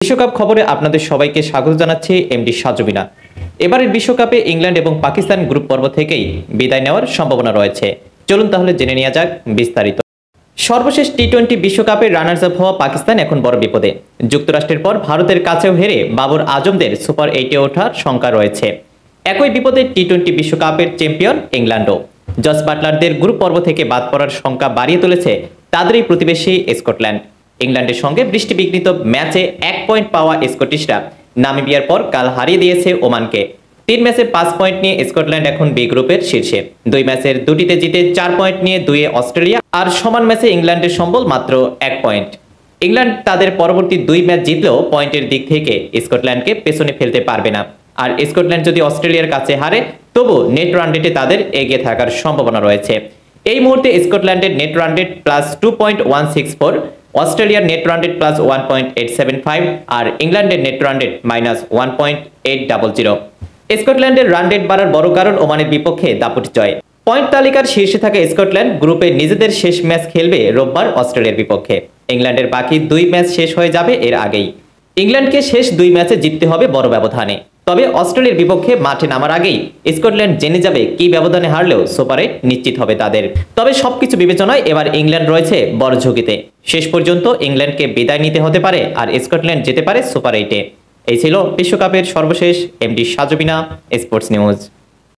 বিশ্বকাপ খবরে আপনাদের সবাইকে স্বাগত জানাচ্ছি এমডি সাজবিনা। এবারের বিশ্বকাপে ইংল্যান্ড এবং পাকিস্তান গ্রুপ পর্ব থেকেই বিদায় নেওয়ার সম্ভাবনা রয়েছে। চলুন তাহলে জেনে নেওয়া যাক বিস্তারিত। সর্বশেষ টি-20 বিশ্বকাপের রানার্স আপ হওয়া পাকিস্তান এখন বড় বিপদে। যুক্তরাষ্ট্রের পর ভারতের কাছেও হেরে বাবর আজমদের সুপার 8-এ ওঠার শঙ্কা রয়েছে। একই বিপদে টি-20 বিশ্বকাপের চ্যাম্পিয়ন ইংল্যান্ডও। জস বাটলারদের গ্রুপ পর্ব থেকে বাদ পড়ার শঙ্কা বাড়িয়ে তুলেছে তাদেরই প্রতিবেশী স্কটল্যান্ড। ইংল্যান্ডের সঙ্গে বৃষ্টিবিঘ্নিত ম্যাচে 1 পয়েন্ট পাওয়া স্কটিশরা নামিবিয়ার পর কাল হারিয়ে দিয়েছে ওমানকে। 3 ম্যাচে 5 পয়েন্ট নিয়ে স্কটল্যান্ড এখন বি গ্রুপের শীর্ষে। 2 ম্যাচের 2টিতে জিতে 4 পয়েন্ট নিয়ে 2-এ অস্ট্রেলিয়া, আর সমান ম্যাচে ইংল্যান্ডের সম্বল মাত্র 1 পয়েন্ট। ইংল্যান্ড তাদের পরবর্তী 2 ম্যাচ জিতলেও পয়েন্টের দিক থেকে স্কটল্যান্ডকে পেছনে ফেলতে পারবে না। আর স্কটল্যান্ড যদি অস্ট্রেলিয়ার কাছে হারে তবু নেট রান রেটে তাদের এগিয়ে থাকার সম্ভাবনা রয়েছে। এই মুহূর্তে স্কটল্যান্ডের নেট রান রেট প্লাস 2.164, অস্ট্রেলিয়ার নেট রান রেট প্লাস 1.875 আর ইংল্যান্ডের নেট রান রেট মাইনাস 1.800। স্কটল্যান্ডের রান রেট বাড়ার বড় কারণ ওমানের বিপক্ষে দাপুটি জয়। পয়েন্ট তালিকার শীর্ষে থাকা স্কটল্যান্ড গ্রুপে নিজেদের শেষ ম্যাচ খেলবে রোববার অস্ট্রেলিয়ার বিপক্ষে। ইংল্যান্ডের বাকি 2 ম্যাচ শেষ হয়ে যাবে এর আগেই। ইংল্যান্ডকে শেষ 2 ম্যাচে জিততে হবে বড় ব্যবধানে। তবে অস্ট্রেলিয়ার বিপক্ষে মাঠে নামার আগেই স্কটল্যান্ড জেনে যাবে কি ব্যবধানে হারলেও সুপার 8 নিশ্চিত হবে তাদের। তবে সবকিছু বিবেচনায় এবার ইংল্যান্ড রয়েছে বড় ঝুঁকিতে। শেষ পর্যন্ত ইংল্যান্ডকে বিদায় নিতে হতে পারে আর স্কটল্যান্ড যেতে পারে সুপার 8-এ। এই ছিল বিশ্বকাপের সর্বশেষ এমডি সাজবিনা স্পোর্টস নিউজ।